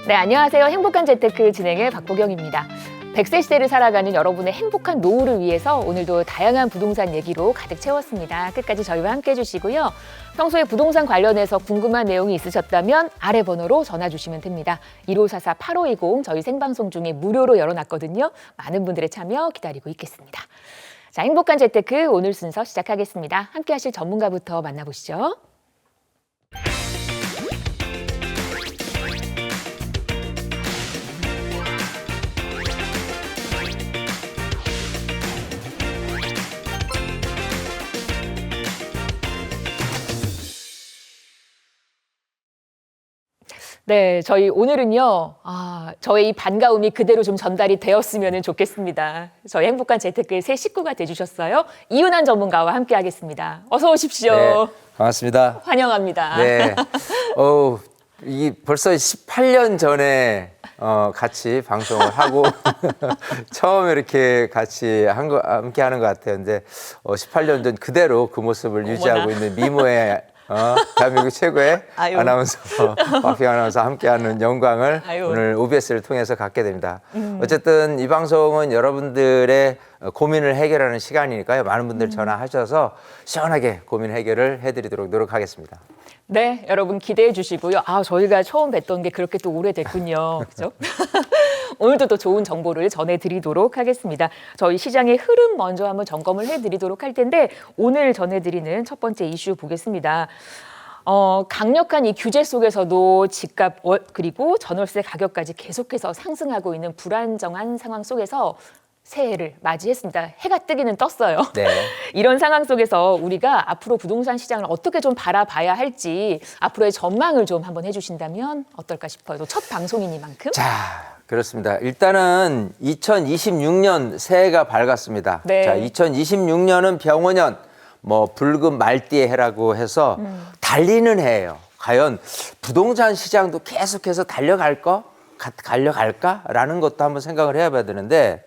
네, 안녕하세요. 행복한 재테크 진행의 박보경입니다. 100세 시대를 살아가는 여러분의 행복한 노후를 위해서 오늘도 다양한 부동산 얘기로 가득 채웠습니다. 끝까지 저희와 함께 해주시고요. 평소에 부동산 관련해서 궁금한 내용이 있으셨다면 아래 번호로 전화 주시면 됩니다. 1544-8520 저희 생방송 중에 무료로 열어놨거든요. 많은 분들의 참여 기다리고 있겠습니다. 자, 행복한 재테크 오늘 순서 시작하겠습니다. 함께 하실 전문가부터 만나보시죠. 네, 저희 오늘은요, 저의 이 반가움이 그대로 좀 전달이 되었으면 좋겠습니다. 저희 행복한 재테크의 새 식구가 돼주셨어요. 이윤환 전문가와 함께 하겠습니다. 어서 오십시오. 네, 반갑습니다. 환영합니다. 네. 이 벌써 18년 전에 같이 방송을 하고 처음 이렇게 같이 함께 하는 것 같아요. 근데 18년 전 그대로 그 모습을 유지하고 있는 미모의 대한민국 최고의 아나운서 박보경 아나운서 함께하는 영광을 오늘 OBS를 통해서 갖게 됩니다. 어쨌든 이 방송은 여러분들의 고민을 해결하는 시간이니까요. 많은 분들 전화하셔서 시원하게 고민 해결을 해드리도록 노력하겠습니다. 네, 여러분 기대해 주시고요. 저희가 처음 뵀던 게 그렇게 또 오래됐군요. 그죠? 오늘도 또 좋은 정보를 전해드리도록 하겠습니다. 저희 시장의 흐름 먼저 한번 점검을 해드리도록 할 텐데 오늘 전해드리는 첫 번째 이슈 보겠습니다. 강력한 이 규제 속에서도 집값 그리고 전월세 가격까지 계속해서 상승하고 있는 불안정한 상황 속에서 새해를 맞이했습니다. 해가 뜨기는 떴어요. 네. 이런 상황 속에서 우리가 앞으로 부동산 시장을 어떻게 좀 바라봐야 할지 앞으로의 전망을 좀 한번 해주신다면 어떨까 싶어요. 또 첫 방송이니만큼. 자, 그렇습니다. 일단은 2026년 새해가 밝았습니다. 네. 자, 2026년은 병원년, 붉은 말띠의 해라고 해서 달리는 해예요. 과연 부동산 시장도 계속해서 달려갈까라는 것도 한번 생각을 해봐야 되는데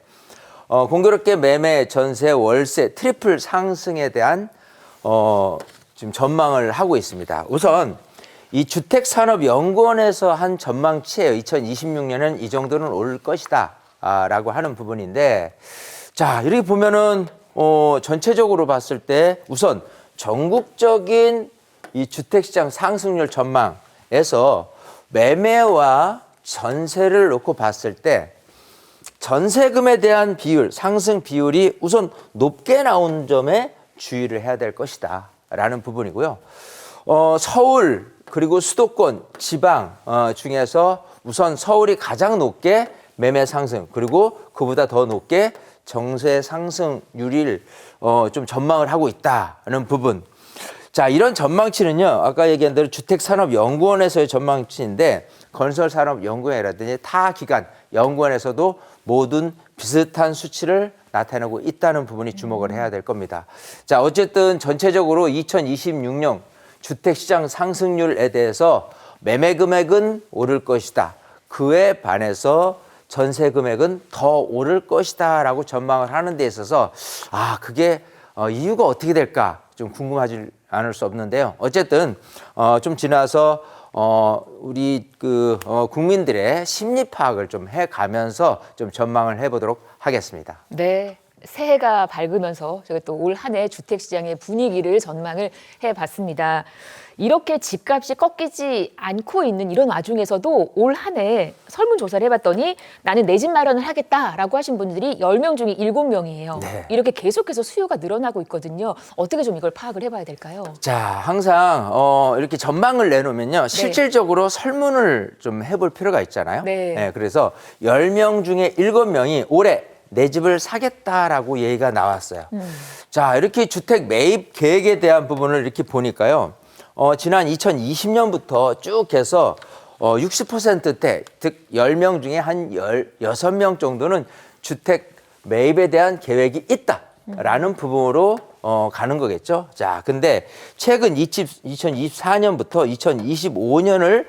공교롭게 매매, 전세, 월세 트리플 상승에 대한 지금 전망을 하고 있습니다. 우선 이 주택산업연구원에서 한 전망치예요. 2026년은 이 정도는 올 것이다 라고 하는 부분인데, 자, 이렇게 보면은 전체적으로 봤을 때 우선 전국적인 이 주택시장 상승률 전망에서 매매와 전세를 놓고 봤을 때 전세금에 대한 비율, 상승 비율이 우선 높게 나온 점에 주의를 해야 될 것이다 라는 부분이고요. 서울 그리고 수도권, 지방 중에서 우선 서울이 가장 높게 매매 상승 그리고 그보다 더 높게 전세 상승률을 좀 전망을 하고 있다는 부분. 자, 이런 전망치는요, 아까 얘기한 대로 주택산업연구원에서의 전망치인데 건설산업연구원이라든지 타 기관 연구원에서도 모든 비슷한 수치를 나타내고 있다는 부분이 주목을 해야 될 겁니다. 자, 어쨌든 전체적으로 2026년 주택시장 상승률에 대해서 매매 금액은 오를 것이다. 그에 반해서 전세 금액은 더 오를 것이다 라고 전망을 하는 데 있어서 그게 이유가 어떻게 될까 좀 궁금하지 않을 수 없는데요. 어쨌든 좀 지나서 우리 국민들의 심리 파악을 좀 해가면서 좀 전망을 해보도록 하겠습니다. 네. 새해가 밝으면서 저희가 또 올 한 해 주택시장의 분위기를 전망을 해봤습니다. 이렇게 집값이 꺾이지 않고 있는 이런 와중에서도 올 한 해 설문조사를 해봤더니 나는 내 집 마련을 하겠다라고 하신 분들이 10명 중에 7명이에요. 네. 이렇게 계속해서 수요가 늘어나고 있거든요. 어떻게 좀 이걸 파악을 해봐야 될까요? 자, 항상 이렇게 전망을 내놓으면요. 실질적으로 설문을 좀 해볼 필요가 있잖아요. 네. 그래서 10명 중에 7명이 올해 내 집을 사겠다라고 얘기가 나왔어요. 자, 이렇게 주택 매입 계획에 대한 부분을 이렇게 보니까요. 지난 2020년부터 쭉 해서 60%대, 즉 10명 중에 한 16명 정도는 주택 매입에 대한 계획이 있다라는 부분으로 가는 거겠죠. 자, 근데 최근 2024년부터 2025년을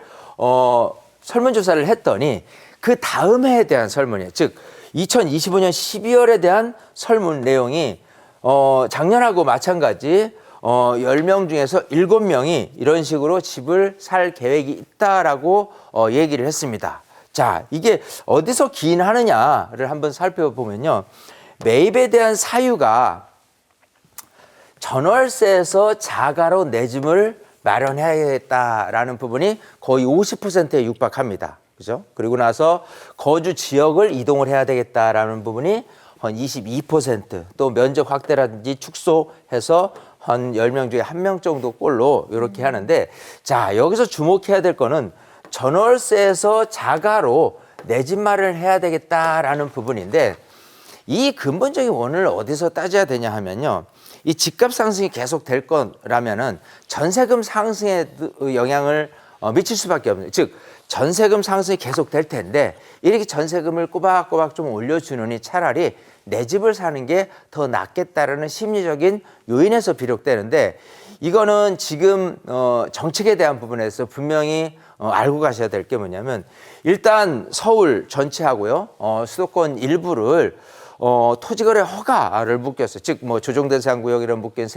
설문조사를 했더니 그 다음 해에 대한 설문이에요. 즉 2025년 12월에 대한 설문 내용이 작년하고 마찬가지 10명 중에서 7명이 이런 식으로 집을 살 계획이 있다라고 얘기를 했습니다. 자, 이게 어디서 기인하느냐를 한번 살펴보면요. 매입에 대한 사유가 전월세에서 자가로 내 집을 마련해야겠다라는 부분이 거의 50%에 육박합니다. 그죠? 그리고 나서 거주 지역을 이동을 해야 되겠다라는 부분이 한 22%, 또 면적 확대라든지 축소해서 한 10명 중에 1명 정도 꼴로 이렇게 하는데, 자, 여기서 주목해야 될 거는 전월세에서 자가로 내 집 마련을 해야 되겠다라는 부분인데, 이 근본적인 원인을 어디서 따져야 되냐 하면요. 이 집값 상승이 계속 될 거라면은 전세금 상승에 영향을 미칠 수밖에 없는, 즉 전세금 상승이 계속 될 텐데 이렇게 전세금을 꼬박꼬박 좀 올려주느니 차라리 내 집을 사는 게 더 낫겠다라는 심리적인 요인에서 비롯되는데, 이거는 지금 정책에 대한 부분에서 분명히 알고 가셔야 될 게 뭐냐면, 일단 서울 전체하고요, 수도권 일부를 토지거래 허가를 묶였어요. 즉 뭐 조정대상구역이라 묶인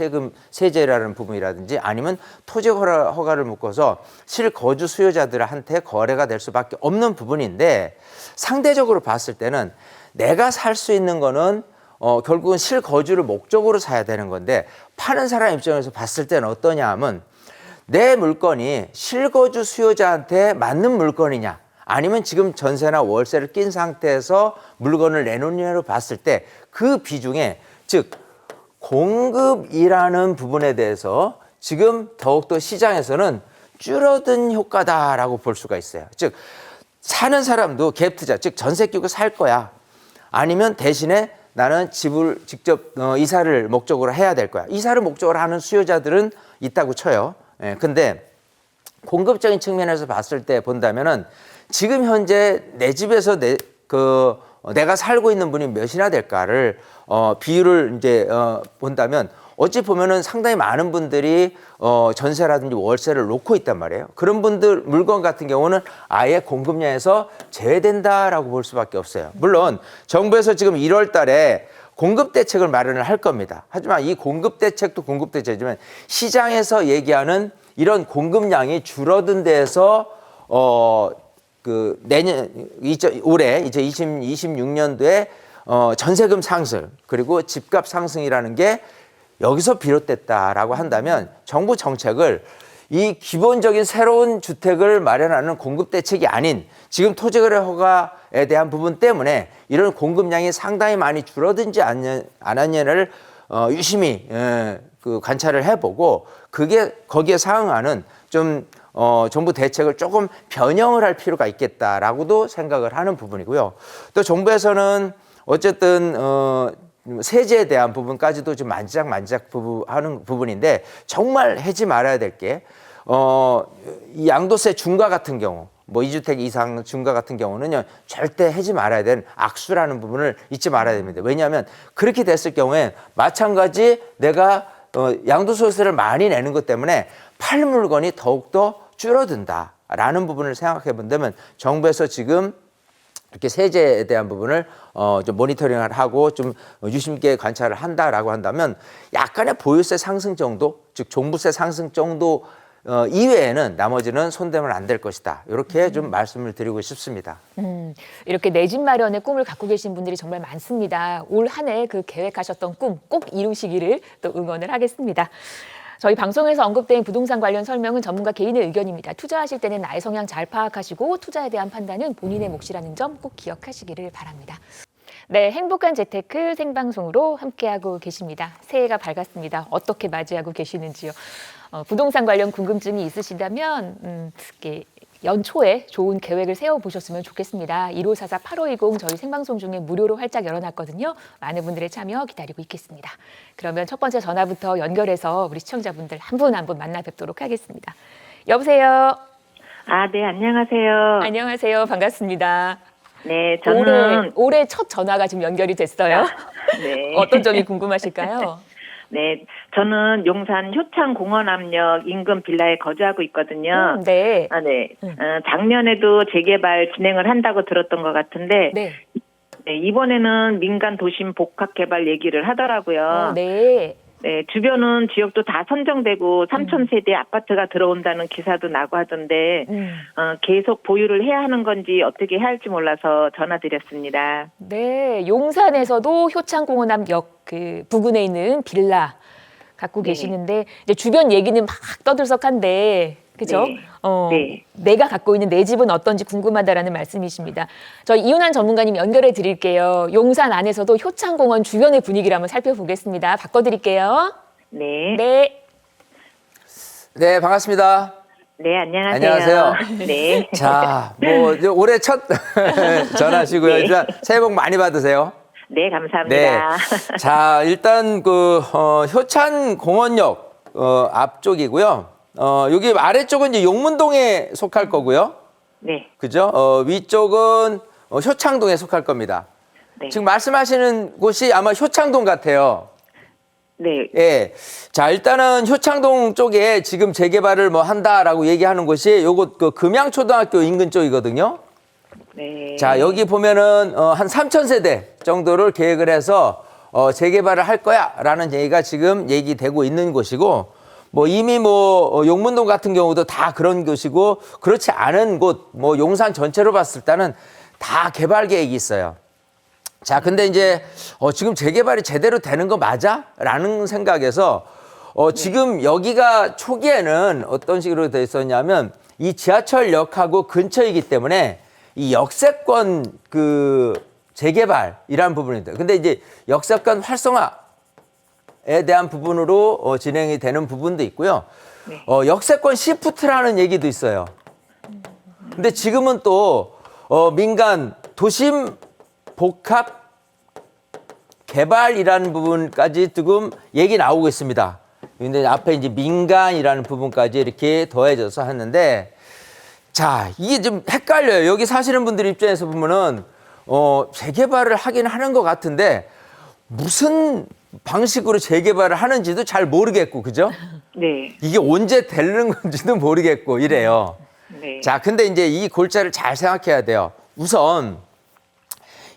세제라는 부분이라든지 아니면 허가를 묶어서 실거주 수요자들한테 거래가 될 수밖에 없는 부분인데, 상대적으로 봤을 때는 내가 살 수 있는 거는 결국은 실거주를 목적으로 사야 되는 건데, 파는 사람 입장에서 봤을 때는 어떠냐 하면, 내 물건이 실거주 수요자한테 맞는 물건이냐, 아니면 지금 전세나 월세를 낀 상태에서 물건을 내놓느냐로 봤을 때 그 비중에, 즉 공급이라는 부분에 대해서 지금 더욱더 시장에서는 줄어든 효과다라고 볼 수가 있어요. 즉 사는 사람도 갭 투자, 즉 전세 끼고 살 거야, 아니면 대신에 나는 집을 직접 이사를 목적으로 해야 될 거야, 이사를 목적으로 하는 수요자들은 있다고 쳐요. 근데 공급적인 측면에서 봤을 때 본다면은 지금 현재 내 집에서 내가 살고 있는 분이 몇이나 될까를 비율을 이제 본다면, 어찌 보면은 상당히 많은 분들이 전세라든지 월세를 놓고 있단 말이에요. 그런 분들 물건 같은 경우는 아예 공급량에서 제외된다라고 볼 수밖에 없어요. 물론 정부에서 지금 1월 달에 공급 대책을 마련을 할 겁니다. 하지만 이 공급 대책도 공급 대책이지만 시장에서 얘기하는 이런 공급량이 줄어든 데에서 올해 이제 2026년도에 전세금 상승 그리고 집값 상승이라는 게 여기서 비롯됐다라고 한다면, 정부 정책을 이 기본적인 새로운 주택을 마련하는 공급 대책이 아닌 지금 토지거래 허가에 대한 부분 때문에 이런 공급량이 상당히 많이 줄어든지 않았냐를 유심히 관찰을 해보고, 그게 거기에 상응하는 좀 정부 대책을 조금 변형을 할 필요가 있겠다라고도 생각을 하는 부분이고요. 또 정부에서는 어쨌든 세제에 대한 부분까지도 좀 만지작 하는 부분인데, 정말 하지 말아야 될 게 이 양도세 중과 같은 경우, 뭐 2주택 이상 중과 같은 경우는요, 절대 하지 말아야 되는 악수라는 부분을 잊지 말아야 됩니다. 왜냐하면 그렇게 됐을 경우에 마찬가지 내가 양도소득세를 많이 내는 것 때문에 팔 물건이 더욱더 줄어든다라는 부분을 생각해 본다면, 정부에서 지금 이렇게 세제에 대한 부분을 좀 모니터링을 하고 좀 유심 있게 관찰을 한다라고 한다면, 약간의 보유세 상승 정도, 즉 종부세 상승 정도 이외에는 나머지는 손대면 안 될 것이다. 이렇게 좀 말씀을 드리고 싶습니다. 이렇게 내 집 마련의 꿈을 갖고 계신 분들이 정말 많습니다. 올 한 해 그 계획하셨던 꿈 꼭 이루시기를 또 응원을 하겠습니다. 저희 방송에서 언급된 부동산 관련 설명은 전문가 개인의 의견입니다. 투자하실 때는 나의 성향 잘 파악하시고 투자에 대한 판단은 본인의 몫이라는 점 꼭 기억하시기를 바랍니다. 네, 행복한 재테크 생방송으로 함께하고 계십니다. 새해가 밝았습니다. 어떻게 맞이하고 계시는지요? 부동산 관련 궁금증이 있으시다면 연초에 좋은 계획을 세워보셨으면 좋겠습니다. 1544-8520 저희 생방송 중에 무료로 활짝 열어놨거든요. 많은 분들의 참여 기다리고 있겠습니다. 그러면 첫 번째 전화부터 연결해서 우리 시청자분들 한 분 한 분 만나 뵙도록 하겠습니다. 여보세요? 네, 안녕하세요. 안녕하세요. 반갑습니다. 네, 저는 올해 첫 전화가 지금 연결이 됐어요. 네. 어떤 점이 궁금하실까요? 네, 저는 용산 효창공원암역 인근 빌라에 거주하고 있거든요. 네. 네. 작년에도 재개발 진행을 한다고 들었던 것 같은데, 네. 네, 이번에는 민간 도심 복합 개발 얘기를 하더라고요. 네. 네, 주변은 지역도 다 선정되고 3천 세대 아파트가 들어온다는 기사도 나고 하던데 계속 보유를 해야 하는 건지 어떻게 해야 할지 몰라서 전화드렸습니다. 네, 용산에서도 효창공원 앞역 그 부근에 있는 빌라 갖고 네. 계시는데 이제 주변 얘기는 막 떠들썩한데 그죠? 네. 네. 내가 갖고 있는 내 집은 어떤지 궁금하다라는 말씀이십니다. 저희 이윤환 전문가님 연결해 드릴게요. 용산 안에서도 효창공원 주변의 분위기를 한번 살펴보겠습니다. 바꿔드릴게요. 네. 네. 네, 반갑습니다. 네, 안녕하세요. 안녕하세요. 네. 자, 뭐 이제 올해 첫 전화시고요. 네. 일단 새해 복 많이 받으세요. 네, 감사합니다. 자, 일단 그 효창공원역 앞쪽이고요. 여기 아래쪽은 이제 용문동에 속할 거고요. 네. 그죠? 위쪽은 효창동에 속할 겁니다. 네. 지금 말씀하시는 곳이 아마 효창동 같아요. 네. 예. 자, 일단은 효창동 쪽에 지금 재개발을 뭐 한다라고 얘기하는 곳이 요곳 그 금양초등학교 인근 쪽이거든요. 네. 자, 여기 보면은 한 3천 세대 정도를 계획을 해서 재개발을 할 거야라는 얘기가 지금 얘기되고 있는 곳이고 뭐 이미 뭐 용문동 같은 경우도 다 그런 곳이고 그렇지 않은 곳 뭐 용산 전체로 봤을 때는 다 개발 계획이 있어요. 자, 근데 이제 지금 재개발이 제대로 되는 거 맞아? 라는 생각에서 지금 여기가 초기에는 어떤 식으로 돼 있었냐면 이 지하철역하고 근처이기 때문에 이 역세권 그 재개발이라는 부분입니다. 근데 이제 역세권 활성화에 대한 부분으로 진행이 되는 부분도 있고요. 네. 역세권 시프트라는 얘기도 있어요. 근데 지금은 또 민간 도심 복합 개발이라는 부분까지 지금 얘기 나오고 있습니다. 근데 앞에 이제 민간이라는 부분까지 이렇게 더해져서 하는데 자, 이게 좀 헷갈려요. 여기 사시는 분들 입장에서 보면은 재개발을 하긴 하는 것 같은데 무슨 방식으로 재개발을 하는지도 잘 모르겠고, 그죠? 네. 이게 언제 되는 건지도 모르겠고 이래요. 네. 자, 근데 이제 이 골자를 잘 생각해야 돼요. 우선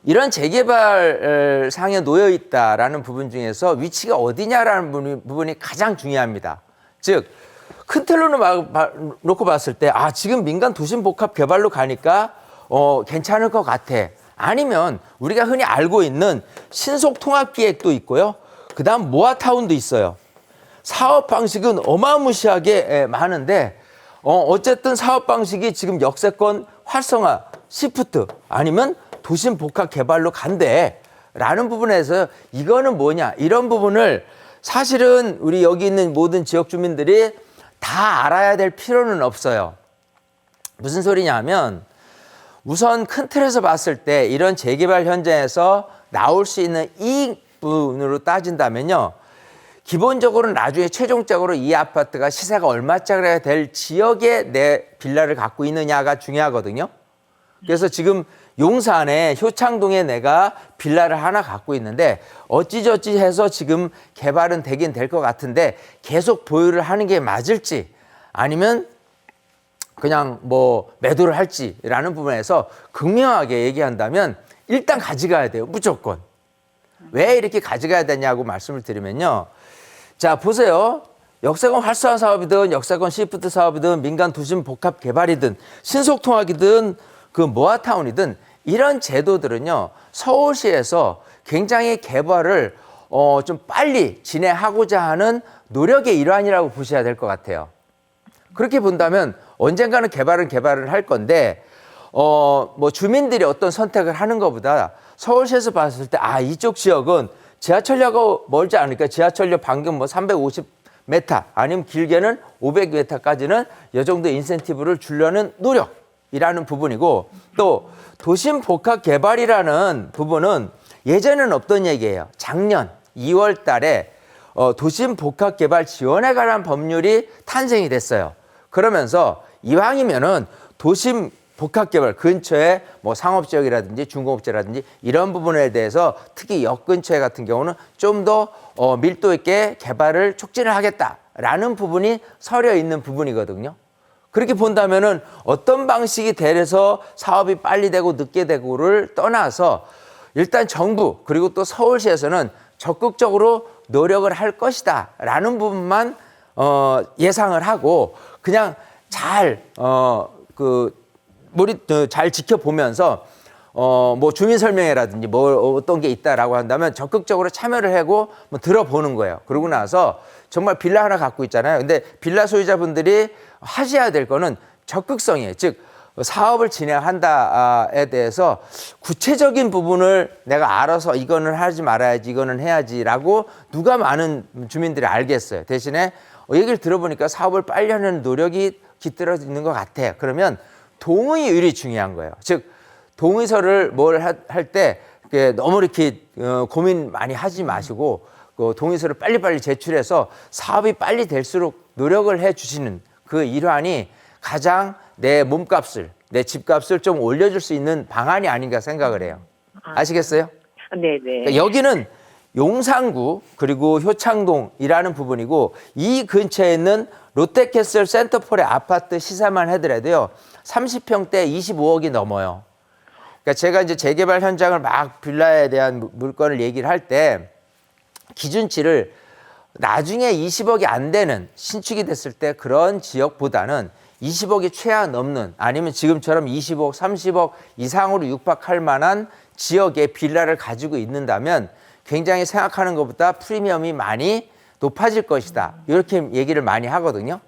이런 재개발 상에 놓여 있다라는 부분 중에서 위치가 어디냐라는 부분이 가장 중요합니다. 즉, 큰 틀로 놓고 봤을 때, 아, 지금 민간 도심 복합 개발로 가니까 괜찮을 것 같아. 아니면 우리가 흔히 알고 있는 신속 통합 기획도 있고요. 그다음 모아타운도 있어요. 사업 방식은 어마무시하게 많은데 어쨌든 사업 방식이 지금 역세권 활성화 시프트 아니면 도심 복합 개발로 간대라는 부분에서 이거는 뭐냐 이런 부분을 사실은 우리 여기 있는 모든 지역 주민들이 다 알아야 될 필요는 없어요. 무슨 소리냐면 우선 큰 틀에서 봤을 때 이런 재개발 현장에서 나올 수 있는 이익분으로 따진다면요. 기본적으로 나중에 최종적으로 이 아파트가 시세가 얼마짜리가 될 지역에 내 빌라를 갖고 있느냐가 중요하거든요. 그래서 지금 용산에 효창동에 내가 빌라를 하나 갖고 있는데 어찌저찌 해서 지금 개발은 되긴 될 것 같은데 계속 보유를 하는 게 맞을지 아니면 그냥 뭐 매도를 할지라는 부분에서 극명하게 얘기한다면 일단 가져가야 돼요. 무조건. 왜 이렇게 가져가야 되냐고 말씀을 드리면요. 자, 보세요. 역세권 활성화 사업이든 역세권 시프트 사업이든 민간 도심 복합 개발이든 신속통합이든 그 모아타운이든 이런 제도들은요. 서울시에서 굉장히 개발을 좀 빨리 진행하고자 하는 노력의 일환이라고 보셔야 될 것 같아요. 그렇게 본다면 언젠가는 개발을 할 건데 뭐 주민들이 어떤 선택을 하는 것보다 서울시에서 봤을 때 아, 이쪽 지역은 지하철역하고 멀지 않으니까 지하철역 반경 뭐 350m 아니면 길게는 500m까지는 이 정도 인센티브를 주려는 노력이라는 부분이고 또 도심 복합 개발이라는 부분은 예전에는 없던 얘기예요. 작년 2월 달에 도심 복합 개발 지원에 관한 법률이 탄생이 됐어요. 그러면서 이왕이면은 도심 복합개발 근처에 뭐 상업지역이라든지 중공업지라든지 이런 부분에 대해서 특히 역 근처에 같은 경우는 좀 더 밀도 있게 개발을 촉진을 하겠다라는 부분이 서려 있는 부분이거든요. 그렇게 본다면은 어떤 방식이 돼서 사업이 빨리 되고 늦게 되고를 떠나서 일단 정부 그리고 또 서울시에서는 적극적으로 노력을 할 것이다라는 부분만 예상을 하고 그냥 잘 잘 지켜보면서 뭐 주민 설명회라든지 뭐 어떤 게 있다라고 한다면 적극적으로 참여를 하고 뭐 들어보는 거예요. 그러고 나서 정말 빌라 하나 갖고 있잖아요. 근데 빌라 소유자분들이 하셔야 될 거는 적극성이에요. 즉 사업을 진행한다에 대해서 구체적인 부분을 내가 알아서 이거는 하지 말아야지, 이거는 해야지라고 누가 많은 주민들이 알겠어요. 대신에 얘기를 들어보니까 사업을 빨리 하는 노력이 깃들어 있는 것 같아요. 그러면 동의율이 중요한 거예요. 즉 동의서를 뭘 할 때 너무 이렇게 고민 많이 하지 마시고 그 동의서를 빨리빨리 제출해서 사업이 빨리 될수록 노력을 해 주시는 그 일환이 가장 내 몸값을, 내 집값을 좀 올려줄 수 있는 방안이 아닌가 생각을 해요. 아시겠어요? 네네. 그러니까 여기는 용산구 그리고 효창동이라는 부분이고 이 근처에 있는 롯데캐슬 센터폴의 아파트 시세만 해더라도요 30평대 25억이 넘어요. 그러니까 제가 이제 재개발 현장을 막 빌라에 대한 물건을 얘기를 할 때 기준치를 나중에 20억이 안 되는 신축이 됐을 때 그런 지역보다는 20억이 최하 넘는 아니면 지금처럼 20억, 30억 이상으로 육박할 만한 지역에 빌라를 가지고 있는다면 굉장히 생각하는 것보다 프리미엄이 많이 높아질 것이다. 이렇게 얘기를 많이 하거든요.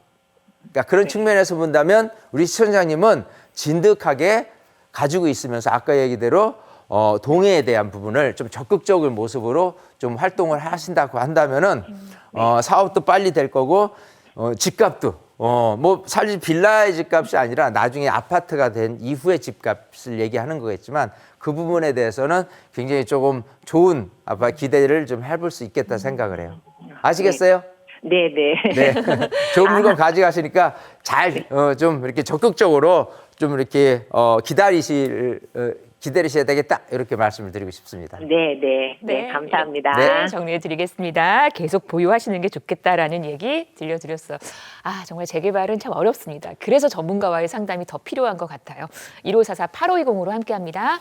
그러니까 그런 측면에서 본다면 우리 시청자님은 진득하게 가지고 있으면서 아까 얘기대로 동해에 대한 부분을 좀 적극적인 모습으로 좀 활동을 하신다고 한다면은 사업도 빨리 될 거고 집값도 뭐 사실 빌라의 집값이 아니라 나중에 아파트가 된 이후의 집값을 얘기하는 거겠지만 그 부분에 대해서는 굉장히 조금 좋은 기대를 좀 해볼 수 있겠다 생각을 해요. 아시겠어요? 네네. 네. 좋은 물건 가져가시니까 잘 좀 이렇게 적극적으로 좀 이렇게 기다리셔야 되겠다 이렇게 말씀을 드리고 싶습니다. 네네. 네, 감사합니다. 네, 정리해드리겠습니다. 계속 보유하시는 게 좋겠다라는 얘기 들려드렸어요. 아, 정말 재개발은 참 어렵습니다. 그래서 전문가와의 상담이 더 필요한 것 같아요. 1544-8520으로 함께합니다.